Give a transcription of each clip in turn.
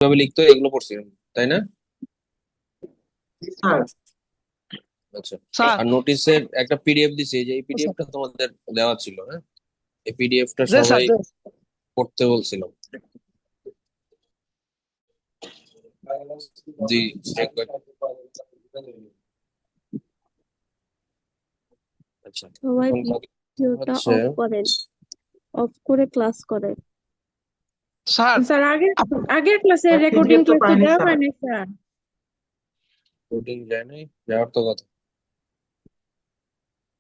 কিভাবে লিখতো এগুলো পড়ছি, তাই না? স্যার আচ্ছা। স্যার আর নোটিশের একটা পিডিএফ দিছি, যে এই স্যার, পিডিএফটা তোমাদের দেওয়া ছিল, হ্যাঁ? এই পিডিএফটা জি স্যার সবাই জি। পড়তে বলছিলাম। জি, check করে। আচ্ছা, সবাই এখন কথা ভিডিওটা হচ্ছে অফ করেন, অফ করে ক্লাস করেন। স্যার স্যার আগের ক্লাসের স্যার রেকর্ডিং পিডিএফ তো ক্লাস তো পাইনি দেওয়া স্যার। হয়নি স্যার। রুটিন যায় নাই, যাওয়ার তো কথা।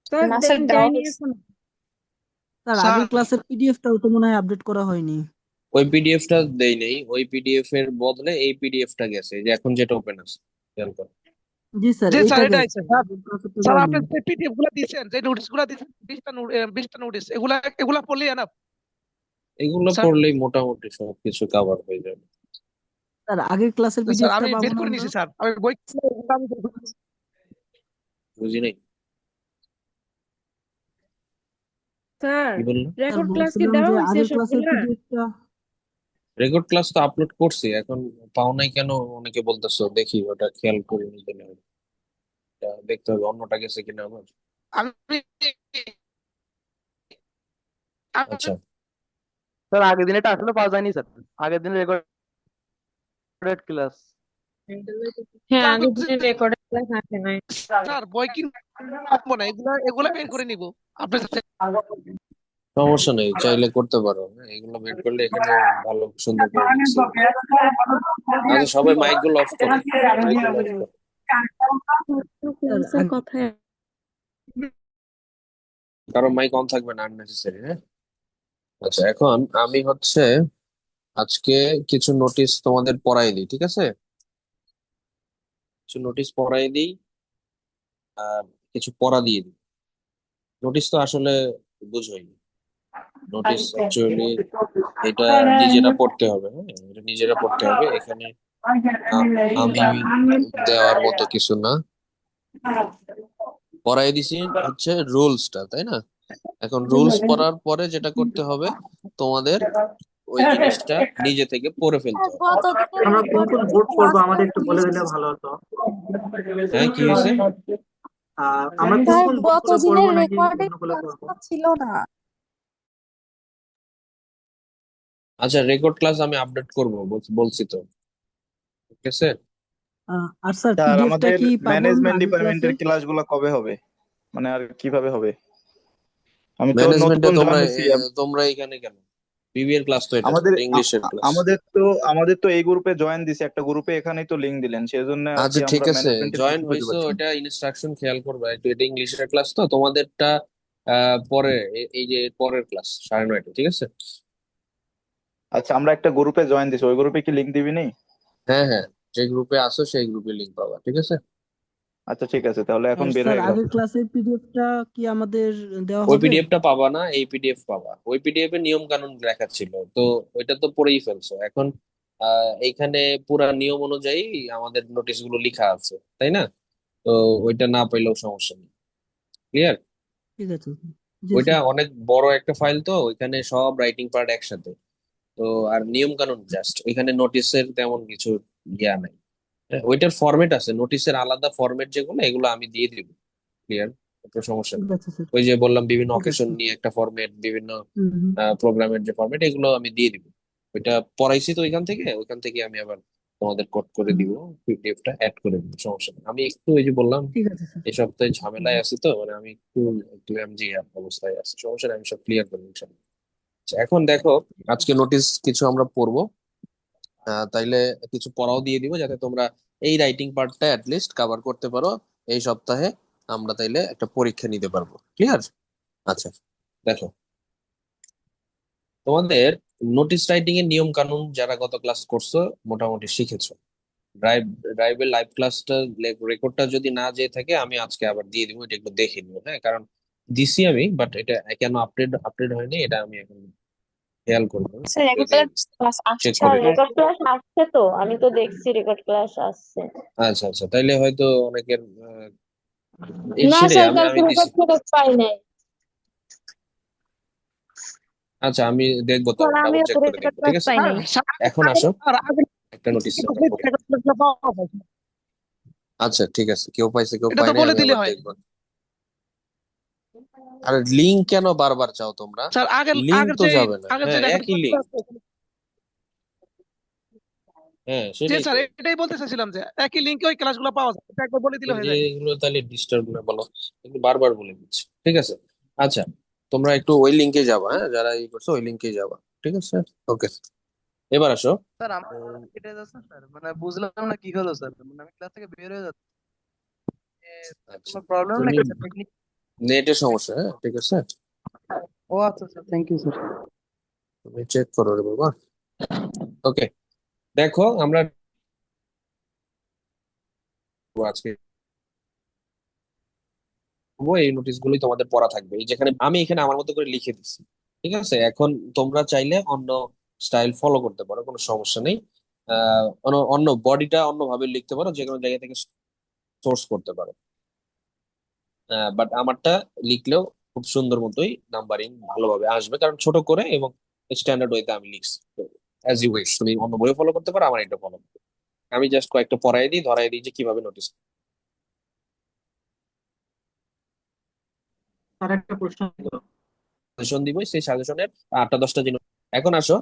স্যার না স্যার দেওয়া যায়নি হয়েছে। এখন। স্যার স্যার আগের ক্লাসের পিডিএফটাও তো মনে হয় আপডেট করা হয়নি। ওই পিডিএফটা দেই নেই, ওই পিডিএফ এর বদলে এই পিডিএফটা গেছে, যে এখন যেটা ওপেন আছে, খেয়াল করো। জি স্যার, জি স্যার এইটা এটা গেছে, আছে স্যার। আগের ক্লাসেরটা স্যার যায়নি। আপনি যে পিডিএফ গুলা দিয়েছেন, যে নোটিশ গুলা দিয়েছেন, 20টা নোটিশ, এগুলা এগুলা পড়লেই এনাফ এগুলো স্যার। পড়লেই মোটামুটি সবকিছু কভার হয়ে যাবে। স্যার আগের ক্লাসের স্যার পিডিএফটা আমি পাবো বের না করে আমরা? নিয়েছি স্যার, আমি বই এগুলা আমি বের করে নিয়েছি। বুঝি নাই, স্যার কি বললো? স্যার রেকর্ড ক্লাস কি বলছিলাম দেওয়া যে হয়েছে আগের ক্লাসের সবগুলা? পিডিএফটা। রেকর্ড ক্লাস তো আপলোড করছি, এখন পাও নাই কেন অনেকে বলতেছো, দেখি ওটা খেয়াল করে নিতে হবে। দেখতে হবে অন্যটা গেছে কিনা আমার। আমি আচ্ছা, স্যার আগের দিন এটা আসলে পাওয়া যায়নি স্যার। আগের দিন রেকর্ডেড ক্লাস। হ্যাঁ, আগের দিনের রেকর্ডের ক্লাস আসে নাই। স্যার বই কিনবো না, এগুলা এগুলা বের করে নিবো আপনার সাথে। সমস্যা নেই, চাইলে করতে পারো, হ্যাঁ, এগুলো বের করলে এখানে ভালো সুন্দর করে লিখছি। আচ্ছা, সবাই মাইক গুলো অফ করো, মাইক গুলো অফ করো। স্যার ক্লাসের কথায় কারণ মাইক অন থাকবে না, আননেসেসারি, হ্যাঁ? আচ্ছা, এখন আমি হচ্ছে আজকে কিছু নোটিশ তোমাদের পড়াই দিই, ঠিক আছে? কিছু নোটিশ পড়াই দিই, আর কিছু পড়া দিয়ে দিই। নোটিশ তো আসলে বুঝোই, নোটিশ অ্যাকচুয়ালি এটা নিজেরা পড়তে হবে, হ্যাঁ, এটা নিজেরা পড়তে হবে। এখানে আমি দেওয়ার মতো কিছু না। পড়াই দিছি হচ্ছে রুলসটা, তাই না? এখন রুলস পড়ার পরে যেটা করতে হবে, তোমাদের ওই জিনিসটা নিজে থেকে পড়ে ফেলতে হবে। আমরা কোন কোন বোর্ড পড়বো আমাদের একটু বলে দিলে ভালো হতো। হ্যাঁ, কি হয়েছে? আমরা কোন স্যার কোন বোর্ড গুলো পড়বো গতদিনের নাকি রেকর্ডেড অন্যগুলো পড়বো? ক্লাসটা ছিল না। আচ্ছা, রেকর্ড ক্লাস আমি আপডেট করব, বলছি তো, ঠিক আছে? আর স্যার স্যার পিডিএফটা আমাদের কি পাবো আমরা ম্যানেজমেন্ট আগের ডিপার্টমেন্টের ক্লাসের? ক্লাসগুলো কবে হবে? মানে আর কিভাবে হবে? আমি তো ম্যানেজমেন্টে নতুন তোমরা জয়েন হয়েছি। তোমরা এখানে কেন? বিবিএর ক্লাস তো এটা, আমাদের ইংলিশের ক্লাস। আমাদের তো এই গ্রুপে জয়েন দিছে, একটা গ্রুপে, এখানেই তো লিংক দিলেন, সেই জন্য আর কি আচ্ছা, ঠিক আমরা আছে, ম্যানেজমেন্টের জয়েন গ্রুপে খুঁজে হয়েছে, পাচ্ছি না। ওটা ইনস্ট্রাকশন খেয়াল করবে একটু, এটা ইংলিশের ক্লাস তো তোমাদেরটা। পরে এই যে পরের ক্লাস 9:30, ঠিক আছে? আচ্ছা, আমরা একটা গ্রুপে জয়েন দিছি, ওই গ্রুপে কি লিংক দিবি নি? হ্যাঁ, হ্যাঁ, যে গ্রুপে আসো সেই গ্রুপে লিংক পাবা, ঠিক আছে? আচ্ছা ঠিক আছে, তাহলে এখন আর বের স্যার হয়ে গেলাম। আগের ক্লাসের পিডিএফটা কি আমাদের দেওয়া ওই হবে? পিডিএফটা পাবা না, এই পিডিএফ পাবা। ওই পিডিএফ এর নিয়ম কানুন লেখা ছিল তো, ওইটা তো পড়েই ফেলছো এখন। এইখানে পুরা নিয়ম অনুযায়ী আমাদের নোটিশ গুলো লেখা আছে, তাই না? তো ওইটা না পাইলেও সমস্যা নেই, ক্লিয়ার? ঠিক আছে স্যার। জি ওইটা স্যার। অনেক বড় একটা ফাইল তো, ওইখানে সব রাইটিং পার্ট একসাথে। তো আর নিয়ম কানুন জাস্ট, এখানে নোটিশের তেমন কিছু ইয়া নাই। হ্যাঁ, ওইটার ফরম্যাট আছে, নোটিশের আলাদা ফরম্যাট, যেগুলো এগুলো আমি দিয়ে দিব, ক্লিয়ার? কোনো সমস্যা ঠিক নেই। আছে স্যার। ওই যে বললাম, বিভিন্ন ঠিক আছে অকেশন স্যার। নিয়ে একটা ফরম্যাট, বিভিন্ন হুম। প্রোগ্রামের যে ফরম্যাট, এগুলো আমি দিয়ে দিব। ওইটা পড়াইছি তো ওইখান থেকে আমি আবার তোমাদের কোড করে হুম, দিব, পিডিএফটা অ্যাড করে দিব, সমস্যা নেই। আমি একটু এই যে বললাম, ঠিক আছে স্যার। এই সপ্তাহে হুম। ঝামেলায় আছি তো, মানে আমি একটু একটু এমজি অবস্থায় আছি, সমস্যা নেই, আমি সব ক্লিয়ার করবো ইনশাল্লাহ। আচ্ছা, এখন দেখো, আজকে নোটিশ কিছু আমরা পড়বো, তাইলে কিছু পড়াও দিয়ে দিব, যাতে তোমরা এই রাইটিং পার্টটা লিস্ট কভার করতে পারো এই সপ্তাহে। আমরা তাইলে একটা পরীক্ষা নিতে পারবো, ক্লিয়ার? আচ্ছা, দেখো, তোমাদের নোটিশ রাইটিং এর নিয়ম কানুন যারা গত ক্লাস করছো মোটামুটি শিখেছো। ড্রাইভ ড্রাইভের লাইভ ক্লাসটা রেকর্ডটা যদি না যেয়ে থাকে, আমি আজকে আবার দিয়ে দিব, এটা একটু দেখে নিবো, হ্যাঁ? কারণ দিছি আমি, বাট এটা কেন আপডেট আপডেট হয়নি এটা আমি এখন খেয়াল করবো, স্যার ওই যে রেগুলার ক্লাস চেক আসছে করে নিবো। রেকর্ড ক্লাস আসছে তো, আমি তো দেখছি রেকর্ড ক্লাস আসছে। আচ্ছা, আচ্ছা, তাইলে হয়তো অনেকের না সেটাই, স্যার, আমি কালকে আমি দিছি। রেকর্ড ফেরত পাই নাই। আচ্ছা, আমি দেখবো, তো স্যার ডাবল আমিও তো চেক করে রেকর্ড দেখবো, ঠিক ক্লাস আছে? পাই স্যার নাই। এখন আগে আসো। স্যার আগে একটা নোটিশ কিন্তু আমরা সেই পড়ি। record গুলো পাওয়া যায় না। আচ্ছা ঠিক আছে, কেউ পাইছে কেউ এটা পায় তো নাই, বলে আমি দিলে আবার হয়। দেখবো। আর লিঙ্ক কেন বারবার চাও তোমরা? স্যার আগের লিঙ্ক আগের তো যে যাবে না, আগের যে হ্যাঁ রেকর্ড একই লিঙ্ক, আছে হ্যাঁ জি সেটাই স্যার তো। এটাই বলতে চাইছিলাম যে একই লিঙ্কে ওই ক্লাসগুলো পাওয়া যায়, এটা একবার বলে দিলে হয়ে যায়। এগুলো তাহলে ডিস্টার্ব না বলো, কিন্তু বারবার বলে দিচ্ছি, ঠিক আছে। আচ্ছা, তোমরা একটু ওই লিঙ্কে যাবা, হ্যাঁ যারা ই করছো ওই লিঙ্কে যাবা, ঠিক আছে। ওকে, এবার আসো। স্যার আমার উম, কেটে যাচ্ছে স্যার, মানে বুঝলাম না কি হলো স্যার, মানে আমি ক্লাস থেকে বের হয়ে যাচ্ছি। আচ্ছা, কোনো প্রবলেম তুমি নাকি স্যার টেকনিক? নেটের সমস্যা, হ্যাঁ ঠিক আছে, ও আচ্ছা স্যার, থ্যাংক ইউ স্যার। তুমি চেক করো রে বাবা। ওকে, দেখো আমরা আজকে করবো, এই নোটিশ গুলোই তোমাদের পড়া থাকবে, এই যেখানে আমি এখানে আমার মতো করে লিখে দিচ্ছি, ঠিক আছে। এখন তোমরা চাইলে অন্য স্টাইল ফলো করতে পারো, কোনো সমস্যা নেই। অন্য অন্য বডিটা অন্যভাবে লিখতে পারো, যে কোনো জায়গা থেকে সোর্স করতে পারো। বাট আমারটা লিখলেও খুব সুন্দর মতোই নাম্বারিং ভালোভাবে আসবে, কারণ ছোট করে এবং স্ট্যান্ডার্ড ওয়েতে আমি লিখছি। অ্যাজ ইউ উইশ, তুমি অন্য বই ফলো করতে পারো, আমার এটা ফলো। আমি জাস্ট কয়েকটা পড়াই দিই, ধরাই দিই যে কিভাবে নোটিস স্যার একটা প্রশ্ন ছিল। সাজেশন দিব, সেই সাজেশনের 8টা 10টা জিনিস। এখন আসো,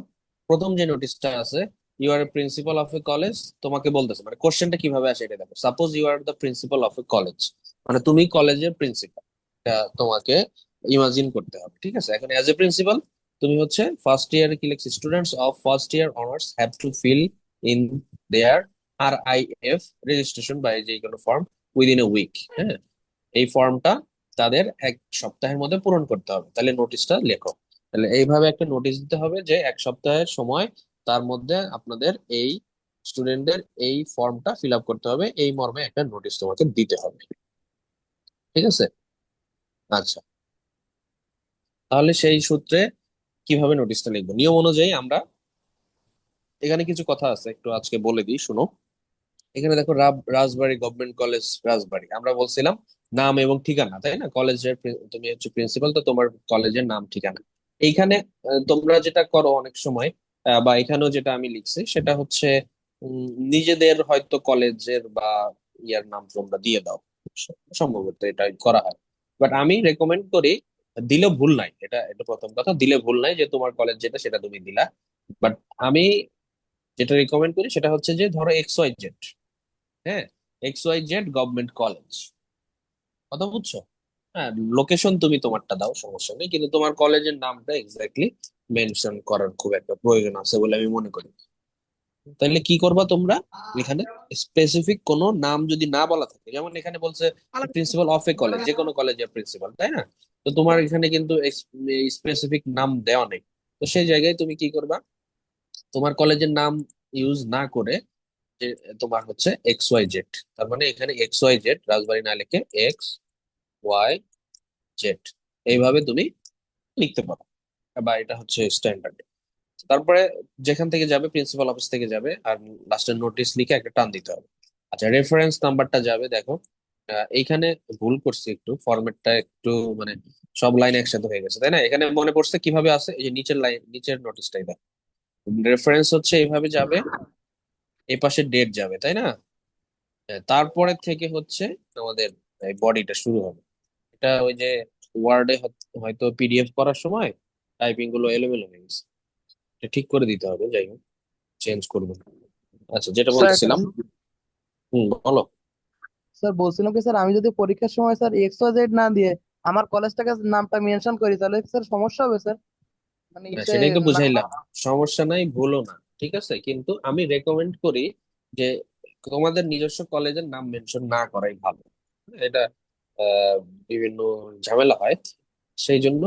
প্রথম যে নোটিশটা আছে, you are a principal of a college, তোমাকে বলতেছে, মানে কোশ্চেনটা কিভাবে আসে এটা দেখো। Suppose you are the principal of a college, মানে তুমি কলেজের প্রিন্সিপাল, এটা তোমাকে ইমাজিন করতে হবে, ঠিক আছে। এখন অ্যাজ এ প্রিন্সিপাল তুমি হচ্ছে ফার্স্ট ইয়ার কি লিখছি, students of first year honours have to fill in their RIF registration by যে কোনো ফর্ম উইদিন এ উইক, হ্যাঁ। এই ফর্মটা তাদের 1 সপ্তাহের মধ্যে পূরণ করতে হবে, তাহলে নোটিশটা লেখো। তাহলে এইভাবে একটা নোটিশ দিতে হবে যে 1 সপ্তাহের সময়, তার মধ্যে আপনাদের এই স্টুডেন্টদের এই ফর্মটা ফিল আপ করতে হবে, এই মর্মে একটা নোটিশ তোমাকে দিতে হবে, ঠিক আছে। আচ্ছা, তাহলে সেই সূত্রে কিভাবে নোটিশটা লিখবো, নিয়ম অনুযায়ী আমরা এখানে কিছু কথা আছে, একটু আজকে বলে দিই, শুনো। এখানে দেখো, রাজবাড়ী গভর্নমেন্ট কলেজ রাজবাড়ী, আমরা বলছিলাম নাম এবং ঠিকানা, তাই না? কলেজের তুমি হচ্ছে প্রিন্সিপাল, তো তোমার কলেজের নাম ঠিকানা এইখানে। তোমরা যেটা করো অনেক সময়, বা এখানেও যেটা আমি লিখছি সেটা হচ্ছে, নিজেদের হয়তো কলেজের বা ইয়ার নাম তোমরা দিয়ে দাও, সম্ভবত এটা করা হয়। বাট আমি রেকমেন্ড করি, দিলে ভুল নাই, এটা এটা প্রথম কথা, দিলে ভুল নাই যে তোমার কলেজ যেটা সেটা তুমি দিলা। বাট আমি যেটা রিকমেন্ড করি সেটা হচ্ছে যে, ধরো XYZ, হ্যাঁ, XYZ গভর্নমেন্ট কলেজ, কথা বুঝছো? হ্যাঁ, লোকেশন তুমি তোমারটা দাও, সমস্যা নেই, কিন্তু তোমার কলেজের নামটা এক্স্যাক্টলি মেনশন করার খুব একটা প্রয়োজন আছে বলে আমি মনে করি। তাহলে কি করবা তোমরা, এখানে স্পেসিফিক কোনো নাম যদি না বলা থাকে, যেমন এখানে বলছে প্রিন্সিপাল অফ এ কলেজ, যে কোনো কলেজের প্রিন্সিপাল, তাই না? তো তোমার এখানে কিন্তু স্পেসিফিক নাম দেওয়া নেই। তো সেই জায়গায় তুমি কি করবা, তোমার কলেজের নাম ইউজ না করে, যে তোমার হচ্ছে XYZ, তার মানে এখানে XYZ রাজবাড়ী না লিখে XYZ এইভাবে তুমি লিখতে পারো, বা এটা হচ্ছে স্ট্যান্ডার্ড। তারপরে যেখান থেকে যাবে, প্রিন্সিপাল অফিস থেকে যাবে, আর লাস্টের নোটিশ লিখে একটা টান দিতে হবে। আচ্ছা, রেফারেন্স নাম্বারটা যাবে, দেখো এইখানে ভুল করছি একটু, ফরম্যাটটা একটু মানে সব লাইন একসাথে হয়ে গেছে, তাই না? এখানে মনে পড়ছে কিভাবে আছে, এই যে নিচের লাইন, নিচের নোটিশটাই দেখো, রেফারেন্স হচ্ছে এইভাবে যাবে, এই পাশে ডেট যাবে, তাই না? তারপরে থেকে হচ্ছে আমাদের বডিটা শুরু হবে। এটা ওই যে ওয়ার্ডে হয়তো PDF করার সময় টাইপিং গুলো এলোমেলো হয়ে গেছে, এটা ঠিক করে দিতে হবে, যাই হোক চেঞ্জ করবো। আচ্ছা, যেটা স্যার একটা বলতেছিলাম, বলো। স্যার বলছিলাম কি স্যার, আমি যদি পরীক্ষার সময় স্যার XYZ না দিয়ে আমার কলেজটাকে নামটা মেনশন করি, তাহলে কি স্যার সমস্যা হবে স্যার? মানে হ্যাঁ, ইসে সেটাই তো না। বুঝাইলাম, সমস্যা নাই, ভুলও না, ঠিক আছে, কিন্তু আমি রেকমেন্ড করি যে তোমাদের নিজস্ব কলেজের নাম মেনশন না করাই ভালো। এটা আহ, বিভিন্ন ঝামেলা হয়, সেই জন্য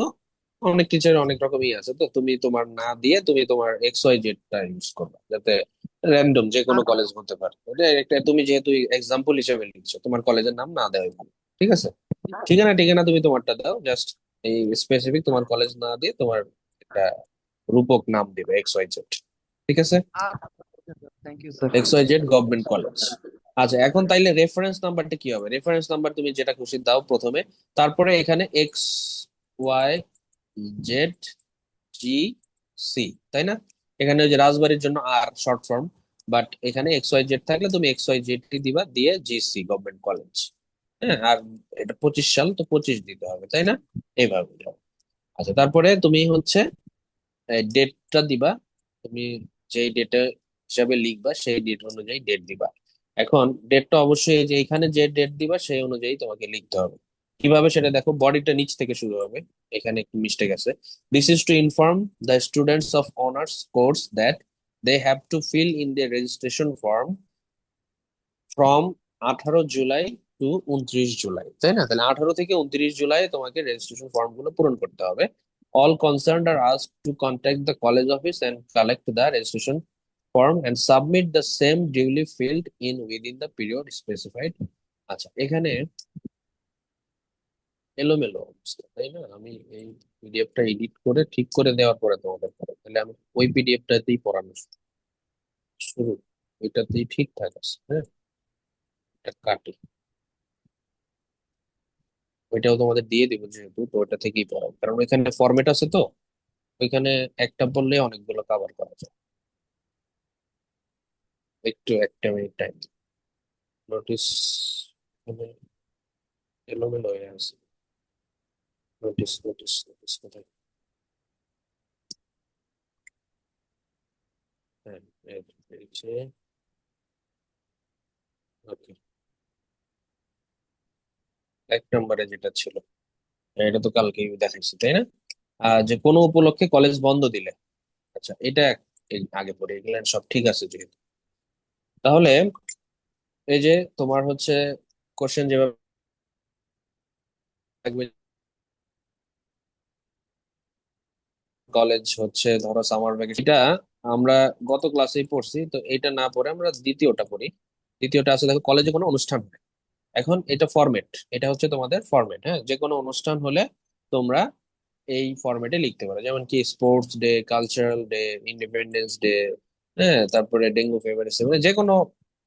অনেক টিচার অনেক রকমই আছে, তো তুমি তোমার না দিয়ে তুমি তোমার XYZ টা ইউজ করবে, যাতে র্যান্ডম যে কোনো কলেজ হতে পারে, এটা একটা, তুমি যেহেতু এক্সাম্পল হিসেবে লিখছো, তোমার কলেজের নাম না দেওয়াই ভালো, ঠিক আছে। ঠিকানা ঠিকানা তুমি তোমারটা দাও, জাস্ট এই স্পেসিফিক তোমার কলেজ না দিয়ে তোমার একটা রূপক নাম দিবে XYZ, ঠিক আছে। Thank you sir. XYZ government college. আচ্ছা, এখন তাইলে রেফারেন্স নাম্বারটা কি হবে? রেফারেন্স নাম্বার তুমি যেটা খুশি দাও প্রথমে, তারপরে এখানে XYZ GC, তাই না? এখানে ওই যে রাজবাড়ির জন্য আর শর্ট ফর্ম, বাট এখানে এক্স ওয়াই জেড থাকলে তুমি এক্স ওয়াই জেড টি দিবা, দিয়ে জিসি গভর্নমেন্ট কলেজ। হ্যাঁ, আর এটা 25 সাল, তো 25 দিতে হবে, তাই না? এইভাবে যাও। আচ্ছা, তারপরে তুমি হচ্ছে ডেটটা দিবা। তুমি যেই ডেটে হিসাবে লিখবা সেই ডেট অনুযায়ী ডেট দিবা। এখন ডেটটা অবশ্যই এই যে এখানে যে ডেট দিবা সেই অনুযায়ী তোমাকে লিখতে হবে। কিভাবে সেটা দেখো, বডিটা নিচ থেকে শুরু হবে। এখানে একটু মিস্টেক আছে। This is to inform the students of honours course that they have to fill in the registration form from 18 July to 29 July, তাই না? তাহলে 18 থেকে 29 জুলাই তোমাকে রেজিস্ট্রেশন ফর্ম গুলো পূরণ করতে হবে। All concerned are asked to contact the college office and collect the registration form and submit the same duly filled in within the period specified. আচ্ছা, এখানে এলোমেলো অবস্থা, তাই না? আমি এই পিডিএফটা এডিট করে ঠিক করে দেওয়ার পরে তোমাদের পড়াবো। তাহলে আমি ওই পিডিএফটাতেই পড়ানো শুরু, ওইটাতেই ঠিকঠাক আছে। হ্যাঁ, এটা কাটি, ওইটাও তোমাদের দিয়ে দিব যেহেতু, তো ওটা থেকেই পড়াবো, কারণ ওইখানে ফরম্যাট আছে তো। ওইখানে একটা বললে অনেকগুলো কভার করা যায়। একটু একটা মিনিট টাইম। নোটিস এলোমেলো হয়ে আছে। নোটিস নোটিস নোটিস কোথায়? হ্যাঁ, এই যে, ওকে, 1 নম্বরে যেটা ছিল, এটা তো কালকেই দেখাইছি, তাই না? যে কোনো উপলক্ষে কলেজ বন্ধ দিলে। আচ্ছা, এটা এই আগে পড়ে গেলেন, সব ঠিক আছে যেহেতু। তাহলে এই যে তোমার হচ্ছে কোশ্চেন যেভাবে থাকবে, কলেজ হচ্ছে ধরো সামার ভ্যাকেশন, এটা আমরা গত ক্লাসেই পড়ছি, তো এটা না পড়ে আমরা দ্বিতীয়টা পড়ি। দ্বিতীয়টা আছে, দেখো, কলেজে কোনো অনুষ্ঠান হয়। এখন এটা ফরম্যাট, এটা হচ্ছে তোমাদের ফরম্যাট। হ্যাঁ, যে কোনো অনুষ্ঠান হলে তোমরা এই ফরম্যাটে লিখতে পারো, যেমন কি sports day, cultural day, independence day, হ্যাঁ, তারপরে ডেঙ্গু ফিভার, মানে যে কোনো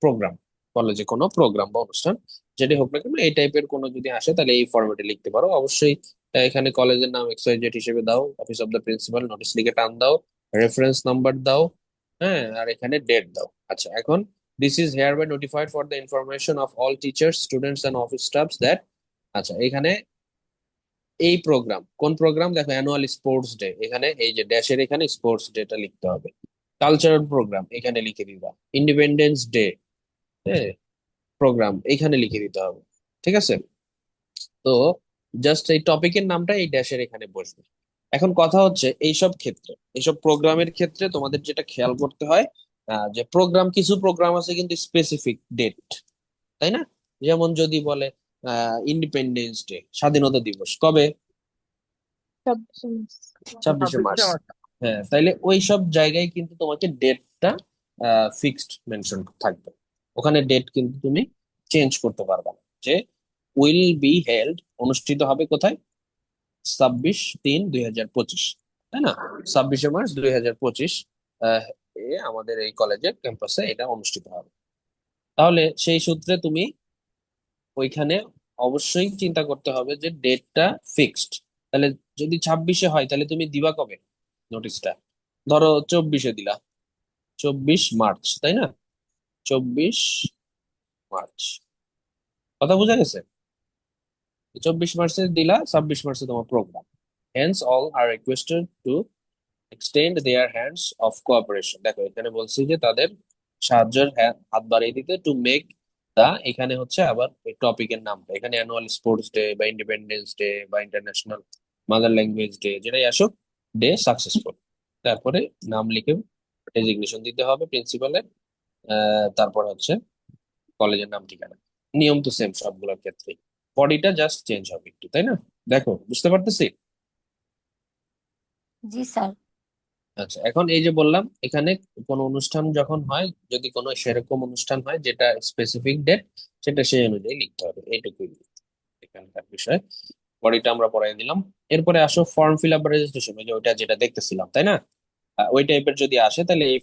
প্রোগ্রাম, কলেজে কোনো প্রোগ্রাম বা অনুষ্ঠান যেটি হোক না কেন, এই টাইপের কোনো যদি আসে তাহলে এই ফরম্যাটে লিখতে পারো। অবশ্যই এখানে কলেজের নাম এক্স ওয়াই জেড হিসেবে দাও, office of the principal, notice লিখে টান দাও, রেফারেন্স নাম্বার দাও, হ্যাঁ, আর এখানে ডেট দাও। আচ্ছা, এখন this is hereby notified for the information of all teachers, students and office staffs that. আচ্ছা, এখানে এই প্রোগ্রাম, কোন প্রোগ্রাম দেখো, অ্যানুয়াল স্পোর্টস ডে, এখানে এই যে ড্যাশের এখানে স্পোর্টস ডেটা লিখতে হবে। কালচারাল প্রোগ্রাম এখানে লিখে দিবা। ইন্ডিপেন্ডেন্স ডে, হ্যাঁ, প্রোগ্রাম এখানে লিখে দিতে হবে। ঠিক আছে? তো জাস্ট এই টপিকের নামটা এই ড্যাশের এখানে বসবে। এখন কথা হচ্ছে এইসব ক্ষেত্রে, এইসব প্রোগ্রামের ক্ষেত্রে তোমাদের যেটা খেয়াল করতে হয়, যে প্রোগ্রাম, কিছু প্রোগ্রাম আছে কিন্তু স্পেসিফিক ডেট, তাই না? যেমন যদি বলে ইন্ডিপেন্ডেন্স ডে, স্বাধীনতা দিবস কবে? 26 ছাব্বিশে 26শে মার্চ মার্চ। হ্যাঁ, তাইলে ওই সব জায়গায় কিন্তু তোমাকে ডেটটা ফিক্সড মেনশন থাকবে। ওখানে ডেট কিন্তু তুমি চেঞ্জ করতে পারবে না। যে উইল বি হেল্ড, অনুষ্ঠিত হবে কোথায়? 26/3/2025, তাই না? 26শে মার্চ 2025 আহ, আমাদের এই কলেজের ক্যাম্পাসে এটা অনুষ্ঠিত হবে। তাহলে সেই সূত্রে তুমি ওইখানে অবশ্যই চিন্তা করতে হবে যে ডেটটা ফিক্সড। তাহলে যদি 26শে হয় তাহলে তুমি দিবা কবে নোটিশটা? ধরো 24শে দিলা, 24 মার্চ, তাই না? 24 মার্চ, কথা বোঝা গেছে? 24 মার্চে দিলা, 26 মার্চে তোমার program. Hence all are requested to extend their hands of cooperation. দেখো, এখানে বলছি যে তাদের সাহায্যের হাত বাড়িয়ে দিতে, টু মেক দা, এখানে হচ্ছে আবার এই টপিকের নামটা, এখানে অ্যানুয়াল স্পোর্টস ডে বা ইন্ডিপেন্ডেন্স ডে বা ইন্টারন্যাশনাল মাদার ল্যাঙ্গুয়েজ ডে, যেটাই আসুক, ডে সাকসেসফুল। তারপরে নাম লিখে ডেজিগনেশন দিতে হবে প্রিন্সিপালের। তারপর হচ্ছে কলেজের নাম, ঠিকানা। নিয়ম তো সেম সবগুলোর ক্ষেত্রেই, বডিটা জাস্ট চেঞ্জ হবে একটু, তাই না? দেখো, বুঝতে পারতেছি? জি স্যার। আচ্ছা, এখন এই যে বললাম, এখানে কোনো অনুষ্ঠান যখন হয়, যদি কোনো সেরকম অনুষ্ঠান হয় যেটা স্পেসিফিক ডেট, সেটা সেই অনুযায়ী লিখতে হবে, এইটুকুই এখানকার বিষয়। বডিটা আমরা পড়াই দিলাম। এরপরে আসো ফর্ম ফিল আপ বা রেজিস্ট্রেশন, ওই যে ওইটা যেটা দেখতেছিলাম, তাই না? ওই টাইপের যদি আসে তাহলে এই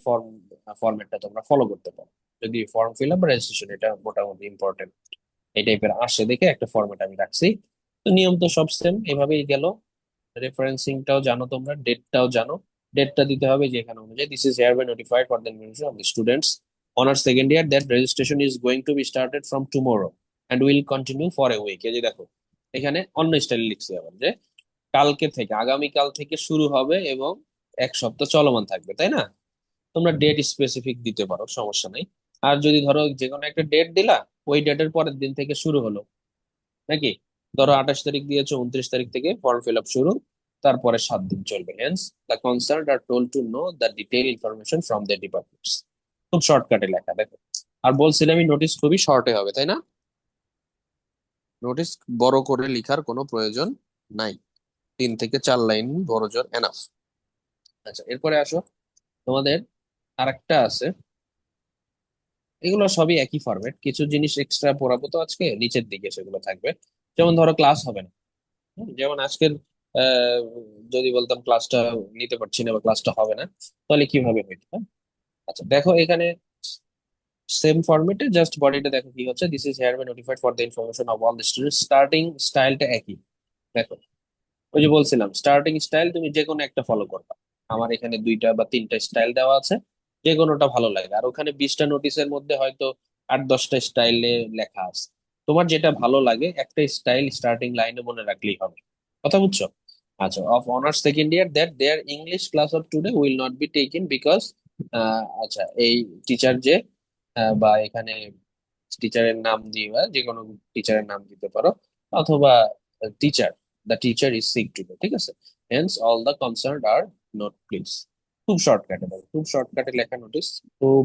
ফর্মেটটা তোমরা ফলো করতে পারো। যদি ফর্ম ফিল আপ বা রেজিস্ট্রেশন, এটা মোটামুটি ইম্পর্টেন্ট, এই টাইপের আসে দেখে একটা ফরম্যাট আমি রাখছি। তো নিয়ম তো সব সেম, এভাবেই গেল। রেফারেন্সিংটাও জানো তোমরা, ডেটটাও জানো। ডেটটা দিতে হবে যে এখানে অনুযায়ী, this is hereby notified for the information of the students Honors second year, that registration is going to be started from tomorrow and will continue for a week. এই যে দেখো এখানে অন্য স্টাইল লিখছি আবার যে কালকে থেকে, আগামীকাল থেকে শুরু হবে এবং এক সপ্তাহ চলমান থাকবে, তাই না? তোমরা ডেট স্পেসিফিক দিতে পারো, সমস্যা নাই। আর যদি ধরো যে কোনো একটা ডেট দিলা, ওই ডেটের পরের দিন থেকে শুরু হলো নাকি, ধরো 28 তারিখ দিয়েছো, 29 তারিখ থেকে ফর্ম ফিল আপ শুরু, তারপরে 7 দিন চলবে। Hence the concern R told to know the detail information from the departments. খুব শর্টকাটে লেখা দেখো। আর বলছিলাম নোটিস খুবই শর্টে হবে, তাই না? নোটিস বড় করে লেখার কোনো প্রয়োজন নাই, 3 থেকে 4 লাইন বড় জোর এনাফ। আচ্ছা, এরপরে আসো, তোমাদের আরেকটা আছে। এগুলো সবই একই ফরম্যাট, কিছু জিনিস এক্সট্রা পড়াবো তো আজকে, নিচের দিকে সেগুলো থাকবে। যেমন ধরো ক্লাস হবে না। যেমন আজকের আহ, যদি বলতাম ক্লাসটা নিতে পারছি না বা ক্লাসটা হবে না, তাহলে কিভাবে হইতো? হ্যাঁ? আচ্ছা দেখো এখানে সেম ফরম্যাটে জাস্ট বডিটা দেখো কি হচ্ছে, this is hereby notified for the information of all the students. Starting স্টাইলটা একই। দেখো ওই যে বলছিলাম স্টার্টিং স্টাইল তুমি যে কোনো একটা ফলো করবা। আমার এখানে 2টা বা 3টা স্টাইল দেওয়া আছে, যে কোনোটা ভালো লাগে। আর ওখানে 20টা নোটিশের মধ্যে হয়তো 8-10টা স্টাইলে লেখা আছে। তোমার যেটা ভালো লাগে একটা স্টাইল স্টার্টিং লাইনে মনে রাখলেই হবে। কথা বুঝছো? আচ্ছা, of honours second year that their English class of today will not be taken because, আচ্ছা এই টিচার যে বা এখানে টিচারের নাম দিয়ে বা যে কোনো টিচারের নাম দিতে পারো, অথবা teacher, the teacher is sick today, ঠিক আছে? Hence all the concern are note please. খুব শর্টকাটে দেবো, খুব শর্টকাটে লেখা নোটিস, খুব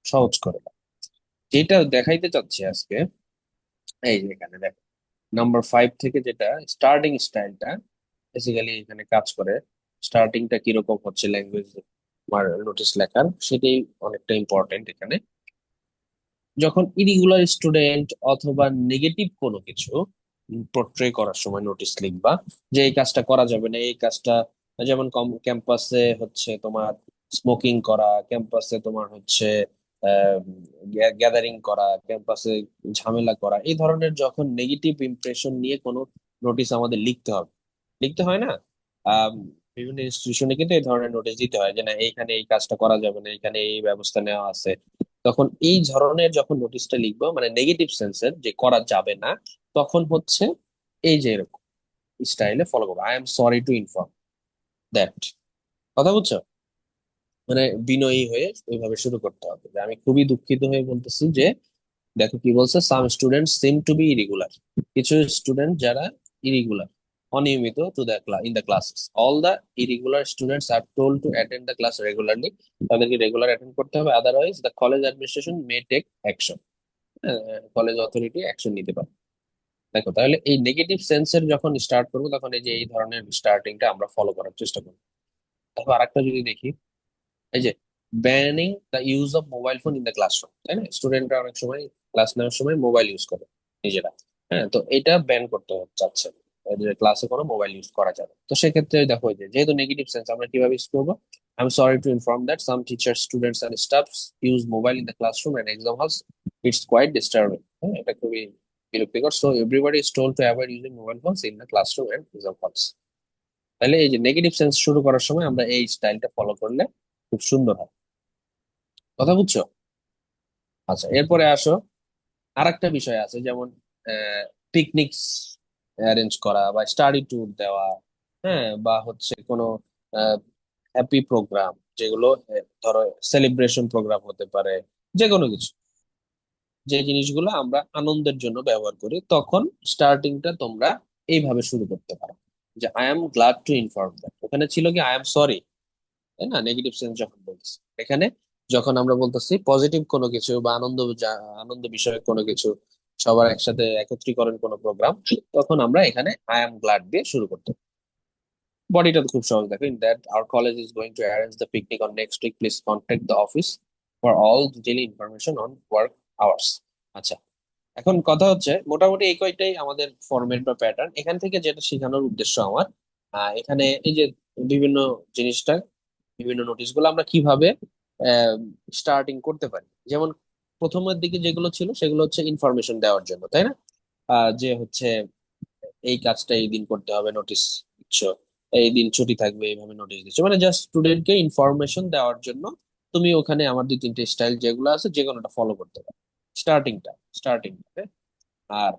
সহজ করে দাও। যেটা দেখাইতে চাচ্ছি আজকে, এই যে এখানে দেখো নাম্বার 5 থেকে যেটা স্টার্টিং স্টাইলটা বেসিক্যালি এখানে কাজ করে। স্টার্টিংটা কিরকম হচ্ছে ল্যাঙ্গুয়েজ তোমার নোটিস লেখার, সেটাই অনেকটা ইম্পর্টেন্ট এখানে। যখন ইরিগুলার স্টুডেন্ট অথবা নেগেটিভ কোনো কিছু পোর্ট্রে করার সময় নোটিস লিখবা যে এই কাজটা করা যাবে না, এই কাজটা, যেমন ক্যাম্পাসে হচ্ছে তোমার স্মোকিং করা, ক্যাম্পাসে তোমার হচ্ছে গ্যাদারিং করা, ক্যাম্পাসে ঝামেলা করা, এই ধরনের যখন নেগেটিভ ইমপ্রেশন নিয়ে কোনো নোটিস আমাদের লিখতে হবে, লিখতে হয় না? আম, বিভিন্ন ইনস্টিটিউশনে কিন্তু এই ধরনের নোটিশ দিতে হয় যে না এইখানে এই কাজটা করা যাবে না, এখানে এই ব্যবস্থা নেওয়া আছে। তখন এই ধরনের যখন নোটিশটা লিখবো মানে নেগেটিভ সেন্সের যে করা যাবে না, তখন হচ্ছে এই যে এরকম স্টাইলে ফলো করবো, I am sorry to inform that. কথা বুঝছো? মানে বিনয়ী হয়ে ওইভাবে শুরু করতে হবে যে আমি খুবই দুঃখিত হয়ে বলতেছি যে, দেখো কি বলছে, some student seem to be irregular. কিছু স্টুডেন্ট যারা ইরেগুলার, অনিয়মিত to the class in the classes, all the irregular students are told to attend the class regularly. তাদেরকে রেগুলার অ্যাটেন্ড করতে হবে, otherwise the college administration may take action. College authority action নিতে পারে। দেখো তাহলে এই নেগেটিভ সেন্সের যখন স্টার্ট করবো, তখন এই যে এই ধরনের স্টার্টিংটা আমরা ফলো করার চেষ্টা করবো। তারপর আরেকটা যদি দেখি, এই যে banning the use of mobile phone in the classroom, তাই না? স্টুডেন্টরা অনেক সময় ক্লাস নেওয়ার সময় মোবাইল ইউজ করে নিজেরা। হ্যাঁ, তো এটা ব্যান করতে চাচ্ছে যে ক্লাসে কোনো মোবাইল ইউজ করা যাবে। তো সেক্ষেত্রে দেখো এই যে যেহেতু নেগেটিভ সেন্স, আমরা কিভাবে ইউজ করবো? I am sorry to inform that some teacher students and staffs use mobile in the classroom and exam halls. It's quite disturbing. হ্যাঁ, এটা খুবই বিরক্তিকর। So everybody is told to avoid using mobile phones in the classroom and exam halls. তাহলে এই যে negative sense শুরু করার সময় আমরা এই স্টাইলটা ফলো করলে খুব সুন্দর হয়। কথা বুঝছো? আচ্ছা, এরপরে আসো, আরেকটা বিষয় আছে, যেমন পিকনিক অ্যারেঞ্জ করা বা স্টাডি ট্যুর দেওয়া, হ্যাঁ, বা হচ্ছে কোনো হ্যাপি প্রোগ্রাম, যেগুলো ধরো সেলিব্রেশন প্রোগ্রাম হতে পারে, যে কোনো কিছু, যে জিনিসগুলো আমরা আনন্দের জন্য ব্যবহার করি, তখন স্টার্টিংটা তোমরা এইভাবে শুরু করতে পারো যে I am glad to inform that. ওখানে ছিল কি আই এম সরি, তাই না? নেগেটিভ সেন্স যখন বলছি, এখানে যখন আমরা বলতেছি পজিটিভ কোনো কিছু বা আনন্দ বিষয়ক কোনো কিছু, সবার একসাথে একত্রীকরণ কোনো প্রোগ্রাম, তখন আমরা এখানে আই এম গ্ল্যাড দিয়ে শুরু করতে পারি। বডিটা তো খুব সহজ, দেখো, in that our college is going to arrange the picnic on next week, please contact the office for all detail information on work hours. আচ্ছা, এখন কথা হচ্ছে মোটামুটি এই কয়টাই আমাদের ফরম্যাট বা প্যাটার্ন। এখান থেকে যেটা শেখানোর উদ্দেশ্য আমার, এখানে এই যে বিভিন্ন জিনিসটা, বিভিন্ন নোটিশ গুলো আমরা কিভাবে স্টার্টিং করতে পারি। যেমন প্রথমের দিকে যেগুলো ছিল সেগুলো হচ্ছে ইনফরমেশন দেওয়ার জন্য, তাই না? যে হচ্ছে এই কাজটা এই দিন করতে হবে, নোটিশ দিচ্ছ, এই দিন ছুটি থাকবে, এইভাবে নোটিশ দিচ্ছ, মানে জাস্ট স্টুডেন্টকে ইনফরমেশন দেওয়ার জন্য তুমি ওখানে আমার 2-3টে স্টাইল যেগুলো আছে যে কোনোটা ফলো করতে পারো স্টার্টিং। আর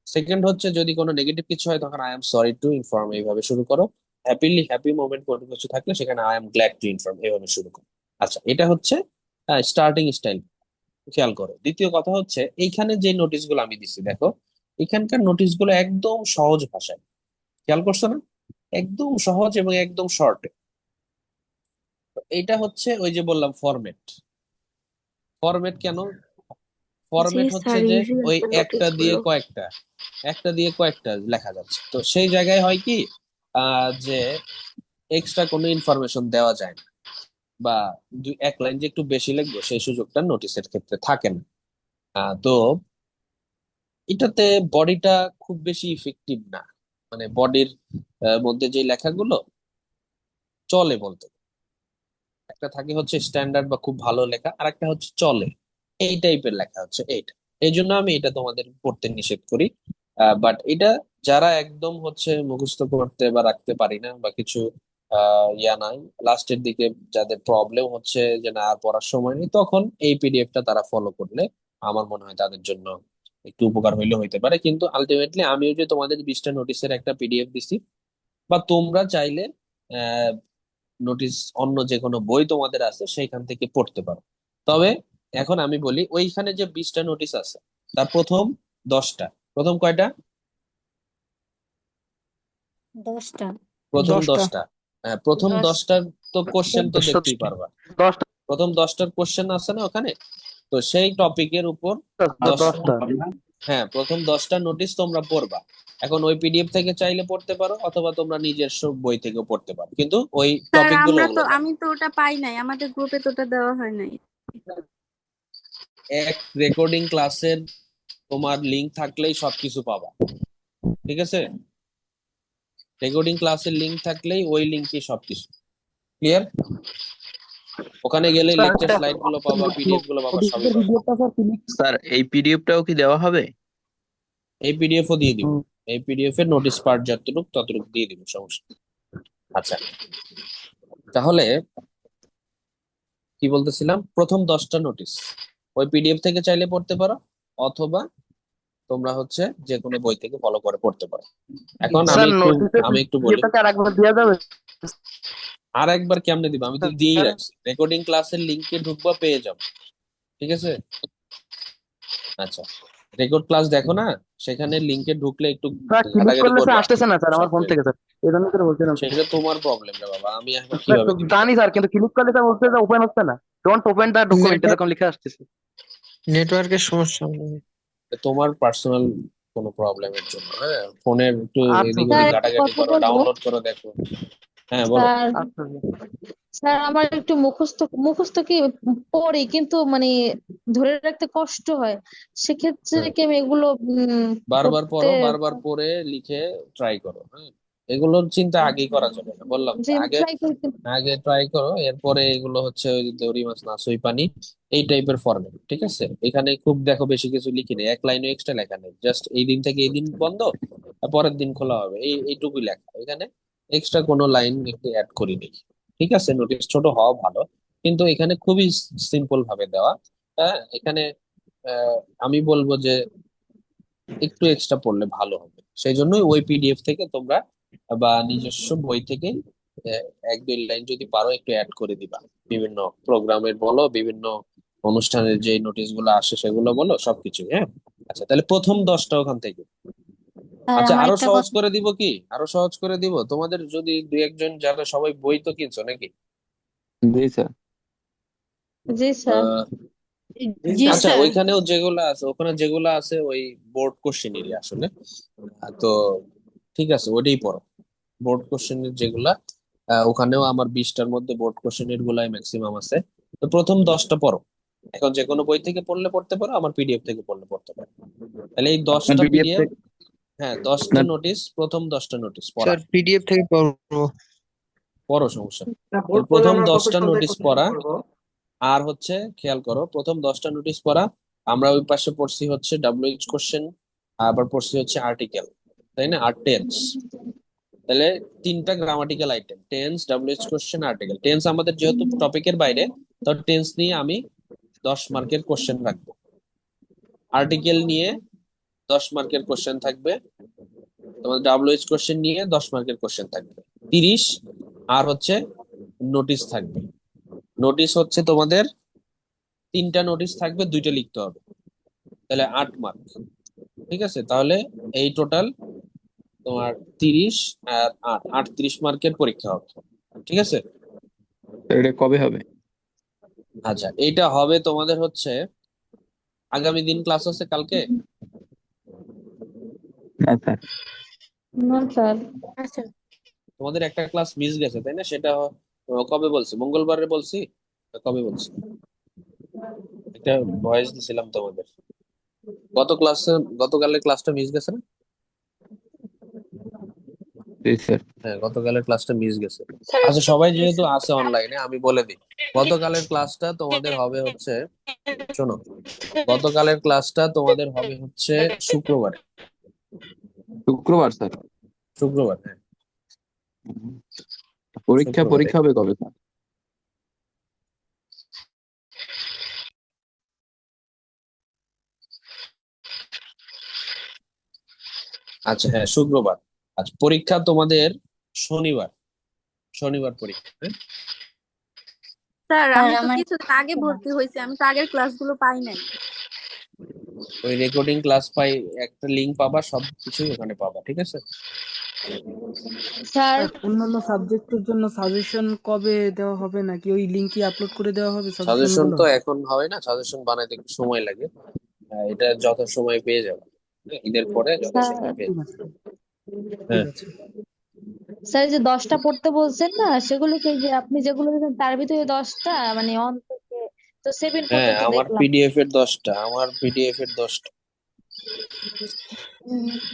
সেকেন্ড হচ্ছে যদি কোনো নেগেটিভ কিছু হয় তখন I am sorry to inform এইভাবে শুরু করো। হ্যাপি মোমেন্ট কোনো কিছু থাকলে সেখানে I am glad to inform এইভাবে শুরু করো। আচ্ছা, এটা হচ্ছে স্টার্টিং স্টাইল। খেয়াল করো, দ্বিতীয় কথা হচ্ছে এইখানে যে নোটিশ গুলো আমি দিচ্ছি দেখো, এখানকার নোটিশ গুলো একদম সহজ ভাষায়। খেয়াল করছো না? একদম সহজ এবং একদম শর্ট। এটা হচ্ছে ওই যে বললাম ফরম্যাট। ফরম্যাট কেন? জি ফরম্যাট হচ্ছে স্যার, যে ইজি ওই আছে একটা নোটিশ দিয়ে গুলো। কয়েকটা লেখা যাচ্ছে, তো সেই জায়গায় হয় কি যে এক্সট্রা কোনো ইনফরমেশন দেওয়া যায় না, বা এক লাইন যে একটু বেশি লিখবো সেই সুযোগটা নোটিশের ক্ষেত্রে থাকে না। তো এটাতে বডিটা খুব বেশি ইফেক্টিভ না, মানে বডির মধ্যে যে লেখাগুলো চলে বলতে, একটা থাকে হচ্ছে স্ট্যান্ডার্ড বা খুব ভালো লেখা, আর একটা হচ্ছে চলে, এই টাইপের লেখা হচ্ছে এইটা। এই জন্য আমি এটা তোমাদের পড়তে নিষেধ করি। বাট এটা যারা একদম হচ্ছে মুখস্থ করতে বা রাখতে পারি না বা কিছু ইয়া নাই, লাস্টের দিকে যাদের প্রবলেম হচ্ছে যে না আর পড়ার সময় নেই, তখন এই পিডিএফটা তারা ফলো করলে আমার মনে হয় তাদের জন্য একটু উপকার হইলে হইতে পারে। কিন্তু আলটিমেটলি আমিও যে তোমাদের 20টা নোটিশের একটা পিডিএফ দিছি, বা তোমরা চাইলে নোটিশ অন্য যে কোনো বই তোমাদের আছে সেইখান থেকে পড়তে পারো। তবে এখন আমি বলি, ওইখানে যে 20টা নোটিশ আছে তার প্রথম 10টা, প্রথম কয়টা? 10টা। প্রথম 10টা। 10টা। হ্যাঁ, প্রথম 10। 10টার তো কোশ্চেন তো দেখতেই 10টা পারবা। 10টা প্রথম 10টার কোশ্চেন আছে না ওখানে? তো সেই টপিকের উপর 10, 10টা। হ্যাঁ প্রথম 10টা নোটিশ তোমরা পড়বা। এখন ওই পিডিএফ থেকে চাইলে পড়তে পারো, অথবা তোমরা নিজস্ব বই থেকেও পড়তে পারো, কিন্তু ওই স্যার টপিক গুলো ওগুলো থাকবে। আমি তো ওটা পাই নাই, আমাদের গ্রুপে তো ওটা দেওয়া হয় নাই। এক রেকর্ডিং ক্লাসের তোমার লিংক থাকলেই সবকিছু পাবা, ঠিক আছে? রেকর্ডিং ক্লাসের লিংক থাকলেই ওই লিংকে সবকিছু ক্লিয়ার। ওখানে গেলে স্যার লেকচার স্লাইড গুলো পাবা, পিডিএফ গুলো পাবা, সবই নোটিশের পাবা। ভিডিওটা স্যার ক্লিক। স্যার এই পিডিএফটাও কি দেওয়া হবে? এই পিডিএফও দিয়ে দিব, এই পিডিএফ এর নোটিশ পার্ট যতটুকু ততটুকু দিয়ে দিব, সমস্যা নেই। আচ্ছা, তাহলে কি বলতেছিলাম, প্রথম 10টা নোটিশ ওই পিডিএফ থেকে চাইলে পড়তে পারো, অথবা তোমরা হচ্ছে যে কোনো বই থেকে ফলো করে পড়তে পারো। এখন স্যার নোটিশের আমি একটু বলি, ভিডিওটাকে আরেকবার দেওয়া যাবে আর একবার কেমনে দিব, আমি তো দিয়েই স্যার? রাখছি। রেকর্ডিং ক্লাসের লিংকে ঢুকবা, পেয়ে যাবো, ঠিক আছে? আচ্ছা, রেকর্ড ক্লাস দেখো না, সেখানে লিংকে ঢুকলে একটু স্যার ক্লিক ঘাটাঘাটি করলে স্যার করবা, আসতেছে না স্যার সব আমার ফোন পেয়ে থেকে যাবে। স্যার, এই জন্য করে বলছিলাম স্যার। সেটা তোমার প্রবলেম রে বাবা, আমি এখন স্যার কিভাবে দিব? জানি স্যার, কিন্তু ক্লিক করলে স্যার বলছে যে ওপেন হচ্ছে না, ডোন্ট ওপেন দা ডকুমেন্ট এরকম লেখা আসতেছে। নেটওয়ার্কের সমস্যা মনে হয়। তোমার পার্সোনাল কোনো প্রবলেমের জন্য, হ্যাঁ ফোনের একটু আচ্ছা এদিক স্যার, ওদিক স্যার একটা ঘাটাঘাটি কথা করো, বলবো। ডাউনলোড করো, দেখো। হ্যাঁ বলো। স্যার, আচ্ছা স্যার আমার একটু মুখস্থ মুখস্থ কি পড়ি, কিন্তু মানে ধরে রাখতে কষ্ট হয়। সেক্ষেত্রে হ্যাঁ, কি আমি এগুলো বারবার করতে? পড়ো, বারবার পড়ে লিখে ট্রাই করো। হ্যাঁ, এগুলোর চিন্তা আগেই করা যাবে না, বললাম তো যে আমি আগে। ট্রাই করি আগে ট্রাই করো, এরপরে এগুলো হচ্ছে ওই যে দড়ি মাছ না সই পানি, এই টাইপের ফরম্যাট, ঠিক আছে? এখানে খুব দেখো বেশি কিছু লিখি নেই, এক লাইনও এক্সট্রা লেখা নেই, জাস্ট এই দিন থেকে এই দিন বন্ধ, আর পরের দিন খোলা হবে, এইটুকুই লেখা। এখানে এক্সট্রা কোনো লাইন একটু অ্যাড করি নেই, ঠিক আছে? নোটিস ছোট হওয়া ভালো, কিন্তু এখানে খুবই সিম্পল ভাবে দেওয়া। হ্যাঁ, এখানে আহ, আমি বলবো যে একটু এক্সট্রা পড়লে ভালো হবে। সেই জন্যই ওই পিডিএফ থেকে তোমরা বা নিজস্ব বই থেকে আহ, 1-2 লাইন যদি পারো একটু অ্যাড করে দিবা, বিভিন্ন প্রোগ্রামের বলো, বিভিন্ন অনুষ্ঠানের যে নোটিশ গুলো আসে সেগুলো বলো, সবকিছু। হ্যাঁ, আচ্ছা তাহলে প্রথম 10টা ওখান থেকে। আর আচ্ছা, আমার আরো একটা সহজ কথা। করে দিব কি, আরো সহজ করে দিব তোমাদের, যদি 2-1 জন, যারা সবাই বই তো কিনছো নাকি? জি স্যার। জি স্যার। আহ, জি আচ্ছা, স্যার। ওইখানেও যেগুলো আছে, ওখানে যেগুলো আছে ওই বোর্ড কোশ্চেনেরই আসলে। তো ঠিক আছে, ওইটাই পড়ো। বোর্ড কোশ্চেনের যেগুলা, ওখানেও আমার 20টার মধ্যে বোর্ড কোশ্চেনের গুলাই ম্যাক্সিমাম আছে। তো প্রথম 10টা পড়ো। এখন যে কোনো বই থেকে পড়লে পড়তে পারো, আমার পিডিএফ থেকে পড়লে পড়তে পারো। তাহলে এই 10টা পিডিএফ পিডিএফ, থেকে হ্যাঁ না 10টা নোটিশ, প্রথম 10টা নোটিশ পড়া। স্যার, পিডিএফ থেকে পড়বো। পড়ো, সমস্যা নেই। বোর্ড তাহলে করলে প্রথম আমরা কত 10টা সালে নোটিশ কোশ্চেন পড়া, করবো? আর হচ্ছে খেয়াল করো, প্রথম 10টা নোটিশ পড়া। আমরা ওই পাশে পড়ছি হচ্ছে ডাব্লিউএইচ কোশ্চেন, আবার পড়ছি হচ্ছে আর্টিকেল, তাই না? আর টেন্স। তাহলে 3টা grammatical item, tense, WH question, article. Tense আমাদের যেহেতু টপিকের বাইরে, তো টেন্স নিয়ে আমি 10 মার্কের কোশ্চেন রাখবো, আর্টিকেল নিয়ে 10 মার্কের কোশ্চেন থাকবে, তোমাদের WH কোশ্চেন নিয়ে 10 মার্কের কোশ্চেন থাকবে 30, আর হচ্ছে নোটিশ থাকবে। নোটিশ হচ্ছে তোমাদের 3টা নোটিশ থাকবে, 2টা লিখতে হবে, তাহলে 8 মার্ক। ঠিক আছে, তাহলে এই টোটাল তোমার 30 আর 8, 38 মার্কের পরীক্ষা হবে। ঠিক আছে। তো এটা কবে হবে? আচ্ছা, এইটা হবে তোমাদের হচ্ছে আগামী দিন ক্লাস আছে কালকে। না স্যার। না স্যার। আচ্ছা তোমাদের একটা ক্লাস মিস গেছে তাই না? সেটা কবে বলছি? মঙ্গলবারে বলছি না কবে বলছি? একটা ভয়েস দিছিলাম তোমাদের। গতকালের ক্লাসটা মিস গেছে না? জি স্যার। হ্যাঁ, গতকালের ক্লাসটা মিস গেছে। আচ্ছা, সবাই যেহেতু আছে অনলাইনে আমি বলে দিই, গতকালের ক্লাসটা তোমাদের হবে হচ্ছে, শোনো, গতকালের ক্লাসটা তোমাদের হবে হচ্ছে শুক্রবার। শুক্রবার স্যার? শুক্রবার, হ্যাঁ, পরীক্ষা শুক্রবারে। পরীক্ষা হবে কবে স্যার? আচ্ছা, হ্যাঁ, শুক্রবার। আচ্ছা, পরীক্ষা তোমাদের শনিবার। শনিবার পরীক্ষা, হ্যাঁ? স্যার, স্যার আমি তো আমার কিছুদিন আগে ভর্তি হয়েছি, আমি তো আগের ক্লাসগুলো পাই নাই। ওই রেকর্ডিং ক্লাস পাই, একটা লিংক পাবা, সবকিছুই ওখানে পাবা। ঠিক আছে। স্যার আর অন্যান্য সাবজেক্টের জন্য সাজেশন কবে দেওয়া হবে, নাকি ওই লিঙ্কে আপলোড করে দেওয়া হবে সাজেশন সাজেশন গুলো? তো এখন হয় না, সাজেশন বানাইতে একটু সময় লাগে। এটা যত সময় পেয়ে যাবে, হ্যাঁ, ঈদের পরে যত স্যার সময় পেয়ে ঠিক যাবে। আছে, ঠিক হ্যাঁ, আছে। স্যার যে 10টা পড়তে বলছেন না, সেগুলোকে যে আপনি যেগুলো দিলেন তার ভিতরে 10টা মানে অন থেকে তো 7 হ্যাঁ, পর্যন্ত আমার দেখলাম। পিডিএফ এর 10টা।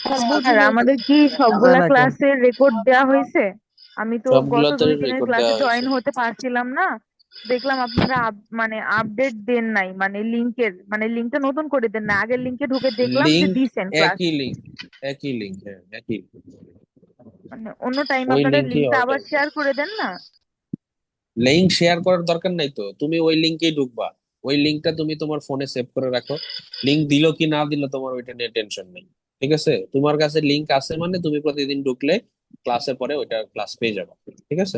স্যার স্যার বুঝিনি। আমাদের কি সবগুলা ক্লাসের রেকর্ড দেওয়া হয়েছে? আমি তো গত সবগুলোতে 2 দিনের রেকর্ড ক্লাসে দেওয়া হয়েছে। জয়েন হতে পারছিলাম না। দেখলাম আপনারা মানে আপডেট দেন নাই, মানে লিঙ্কটা নতুন করে দেন না, আগের লিঙ্কে ঢুকে দেখলাম যে লিংক দিছেন ক্লাস। একই লিংক, একই লিংক, হ্যাঁ, একই। মানে অন্য টাইম ওই আপনারা লিংকই লিঙ্কটা অল আবার টাইম। শেয়ার করে দেন না? লিংক শেয়ার করার দরকার নাই তো, তুমি ওই লিংকেই ঢুকবা। ওই লিংকটা তুমি তোমার ফোনে সেভ করে রাখো। লিংক দিল কি না দিল তোমার ওইটা নিয়ে টেনশন নেই। ঠিক আছে, তোমার কাছে লিংক আছে মানে তুমি প্রতিদিন ঢুকলে ক্লাসে পরে ওইটা ক্লাস পেয়ে যাবে। ঠিক আছে।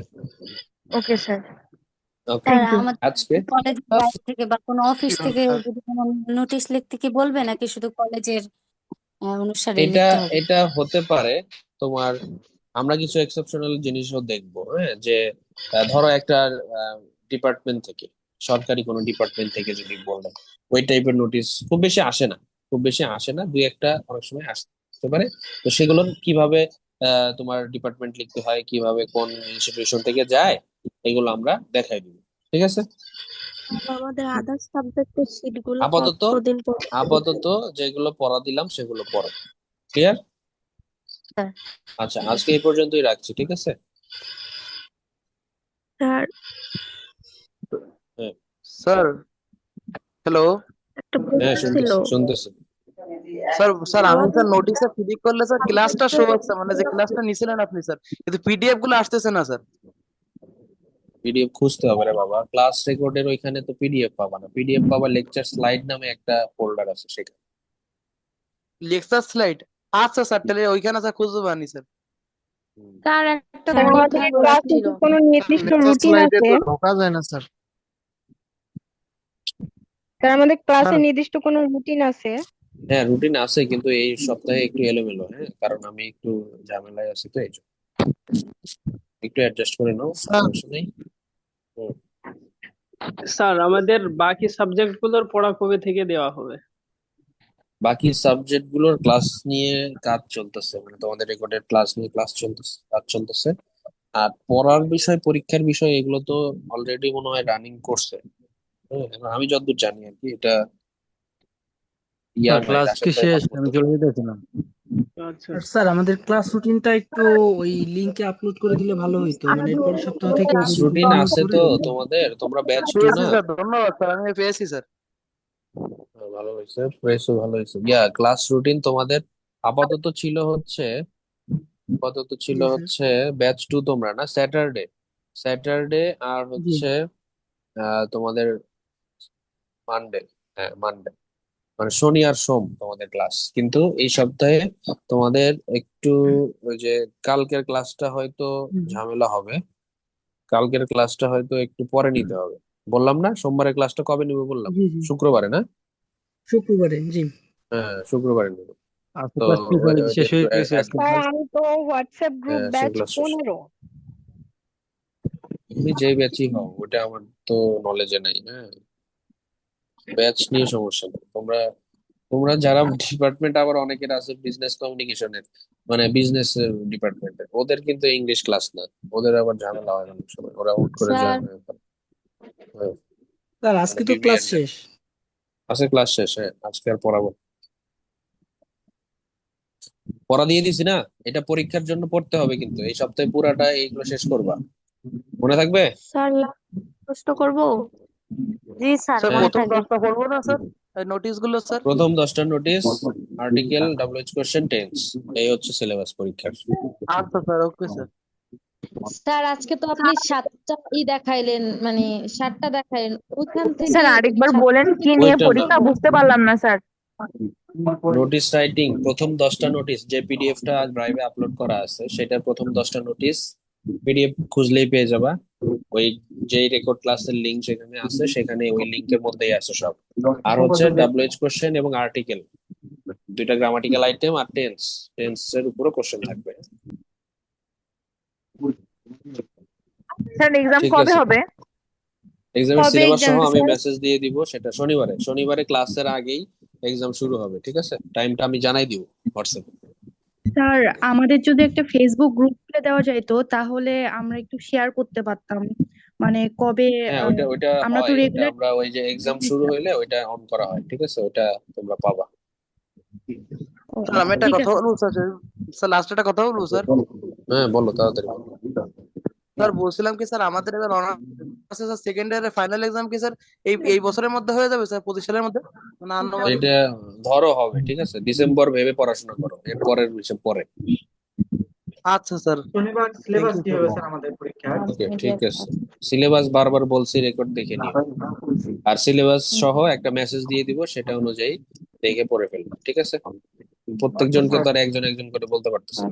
Okay sir, okay. Sir thank you. আমাদের আজকে কলেজের বাইরে থেকে বা কোনো অফিস থেকে যদি কোনো নোটিশ লিখতে কি বলবে, নাকি শুধু কলেজের অনুসারে এটা লিখতে হবে? এটা হতে পারে তোমার, আমরা কিছু এক্সেপশনাল জিনিসও দেখবো, হ্যাঁ, যে ধরো একটা ডিপার্টমেন্ট থেকে, সরকারি কোনো ডিপার্টমেন্ট থেকে যদি বলেন, ওই টাইপের নোটিশ খুব বেশি আসে না, দুই একটা অনেক সময় আসতে পারে। তো সেগুলো কিভাবে তোমার ডিপার্টমেন্ট লিখতে হয়, কিভাবে কোন ইনস্টিটিউশন থেকে যায়, এগুলো আমরা দেখাই দিব। ঠিক আছে। আমাদের আদার্স সাবজেক্টের শীট গুলো আপাতত কতদিন পর দিবে? আপাতত যেগুলো পড়া দিলাম সেগুলো পড়ো। ক্লিয়ার? স্যার, আচ্ছা, ঠিক আজকে আছে এই পর্যন্তই রাখছি। ঠিক আছে। স্যার। হ্যাঁ, স্যার, হ্যালো। একটা হ্যাঁ, প্রশ্ন ছিল। শুনতেছি। স্যার স্যার আমি আমাদের স্যার নোটিশে ক্লিক করলে স্যার ক্লাসটা শো হচ্ছে, মানে যে ক্লাসটা নিছিলেন আপনি স্যার, কিন্তু পিডিএফ গুলো আসতেছে না স্যার। পিডিএফ খুঁজতে হবে রে বাবা, ক্লাস রেকর্ডের ওইখানে তো পিডিএফ পাবা না, পিডিএফ পাবা লেকচার স্লাইড নামে একটা ফোল্ডার আছে সেখানে। Lecture slide? আচ্ছা স্যার, তাহলে ওইখানে স্যার খুঁজে পানি স্যার। হুম। স্যার একটা স্যার, কথা আমাদের বলার ক্লাসে ছিল। কি কোনো নির্দিষ্ট লেকচার রুটিন স্লাইডে আছে? তো ঢোকা যায় না স্যার। স্যার, আমাদের ক্লাসে স্যার নির্দিষ্ট কোনো রুটিন আছে? হ্যাঁ, রুটিন আছে, কিন্তু এই সপ্তাহে একটু এলোমেলো, হ্যাঁ, কারণ আমি একটু ঝামেলায় আছি, তো এই জন্য একটু অ্যাডজাস্ট করে নাও, স্যার সমস্যা নেই। হুম। স্যার আমাদের বাকি সাবজেক্ট গুলোর পড়া কবে থেকে দেওয়া হবে? বাকি সাবজেক্ট গুলোর ক্লাস নিয়ে কাজ চলতেছে, মানে তোমাদের রেকর্ডের ক্লাস নিয়ে কাজ চলতেছে। আর পড়ার বিষয়, পরীক্ষার বিষয়, এগুলো তো অলরেডি মনে হয় রানিং করছে। হ্যাঁ, এবার আমি যতদূর জানি আর কি, এটা ইয়ার ভাই, ক্লাস রাশেদ কি ভাই শেষ? ভালো আমি মতো। চলে যেতেছিলাম। আচ্ছা আর স্যার আমাদের ক্লাস রুটিনটা একটু ওই লিংকে আপলোড করে দিলে ভালো হইতো, মানে এর পরের সপ্তাহ থেকে ক্লাস যদি রুটিন কন্টিনিউ আছে করে। তো তোমাদের, তোমরা ব্যাচ 2 পেয়েছি না? স্যার, ধন্যবাদ স্যার, আমি পেয়েছি স্যার। ভালো হয়েছে, প্রেসও ভালো হয়েছে। ক্লাস রুটিন তোমাদের আপাতত ছিল হচ্ছে আপাতত ছিল জি স্যার। হচ্ছে ব্যাচ 2 তোমরা না, স্যাটারডে, স্যাটারডে আর জি। হচ্ছে তোমাদের মানডে, হ্যাঁ মানডে, মানে শনি আর সোম তোমাদের ক্লাস, কিন্তু এই সপ্তাহে তোমাদের একটু ওই যে কালকের ক্লাসটা হয়তো হুম, ঝামেলা হবে, কালকের ক্লাসটা হয়তো একটু পরে নিতে হবে। বললাম না সোমবারের ক্লাসটা কবে নিবো বললাম? জি জি শুক্রবারে না? শুক্রবারে জি। হ্যাঁ শুক্রবারে নেবো। আজকে তো ক্লাস ওইটা শেষ একটু হয়ে গেছে আজকে স্যার ক্লাস। আমি তো হোয়াটসঅ্যাপ গ্রুপ সেই ব্যাচ ক্লাস শেষ। 15। তুমি যেই ব্যাচই হও ওটা আমার তো নলেজে নাই। হ্যাঁ, ব্যাচ নিয়ে সমস্যা নেই। তোমরা তোমরা যারা ডিপার্টমেন্ট, আবার অনেকের আছে বিজনেস কমিউনিকেশনের, মানে বিজনেস ডিপার্টমেন্টের, ওদের কিন্তু ইংলিশ ক্লাস না, ওদের আবার ঝামেলা হয় অনেক সময়, ওরা হুট করে স্যার জয়েন হয়ে পড়ে। হ্যাঁ, স্যার মানে আজকে তো ক্লাস বিবিএর শেষ। আছে ক্লাস শেষ। হ্যাঁ আজকে আর পড়াবো, পড়া দিয়ে দিছি না। এটা পরীক্ষার জন্য পড়তে হবে, কিন্তু এই সপ্তাহে পুরাটা এইগুলো শেষ করবা, মনে থাকবে? স্যার প্রশ্ন করব। জি স্যার স্যার মনে হ্যাঁ, প্রথম থাকবে। 10টা পড়বো না স্যার, এই নোটিশ গুলো স্যার? প্রথম 10টা notice, article, WH question, tense, এই হচ্ছে সিলেবাস পরীক্ষার। আচ্ছা স্যার, ওকে স্যার। স্যার আজকে তো আপনি 7টা দেখাইলেন, মানে 7টা দেখাইলেন, ওইখান থেকে স্যার আরেকবার 7টা বলেন কি নিয়ে ওইটা না, পরীক্ষা, বুঝতে পারলাম না স্যার। নোটিস রাইটিং প্রথম 10টা নোটিস, যে পিডিএফটা ড্রাইভে আপলোড করা আছে সেটা প্রথম 10টা নোটিস, পিডিএফ খুঁজলেই পেয়ে যাবা। ওই যেই রেকর্ড ক্লাসের লিংক সেখানে আছে, সেখানে ওই লিংকের মধ্যেই আছে সব। আর হচ্ছে ডাব্লিউএইচ কোশ্চেন এবং আর্টিকেল, দুইটা গ্রামাটিক্যাল আইটেম, আর টেন্স, টেন্সের উপরে কোশ্চেন থাকবে। স্যার এক্সাম ঠিক কবে আছে, হবে? এক্সামের কবে সিলেবাস এক্সাম সহ আমি স্যার? মেসেজ দিয়ে দিব। সেটা শনিবারে, শনিবারে ক্লাসের আগেই এক্সাম শুরু হবে, ঠিক আছে? টাইমটা আমি জানাই দিব হোয়াটসঅ্যাপে। স্যার আমাদের যদি একটা ফেসবুক গ্রুপ খুলে দেওয়া যাইতো তাহলে আমরা একটু শেয়ার করতে পারতাম, মানে কবে হ্যাঁ ওইটা ওইটা আমরা তো হয়, ওইটা রেগুলার। আমরা ওই যে এক্সাম শুরু হইলে ওইটা অন করা হয়, ঠিক আছে? ওইটা তোমরা পাবা। স্যার আমি একটা ঠিক কথা আছে। বলবো স্যার, স্যার লাস্ট একটা কথা বলবো স্যার। হ্যাঁ বলো, তাড়াতাড়ি বলো। স্যার বলছিলাম কি স্যার, আমাদের এবার অনার্স স্যার সেকেন্ড ইয়ারের ফাইনাল এক্সাম কি স্যার এই এই বছরের মধ্যে হয়ে যাবে স্যার, 25 সালের মধ্যে, মানে আনুমানিক? এটা ধরো হবে, ঠিক আছে? ডিসেম্বর ভেবে পড়াশোনা করো, এর পরের বিষয় পরে। আচ্ছা স্যার, শনিবার থ্যাংক সিলেবাস ইউ কি স্যার। হবে স্যার আমাদের পরীক্ষার? ওকে ঠিক আছে, সিলেবাস বারবার বলছি, রেকর্ড দেখে নিও। আর সিলেবাস সহ একটা মেসেজ দিয়ে দিব, সেটা অনুযায়ী দেখে পড়ে ফেলবা, ঠিক আছে? আচ্ছা প্রত্যেকজনকে স্যার। তো আর একজন একজন করে বলতে পারতেছি না।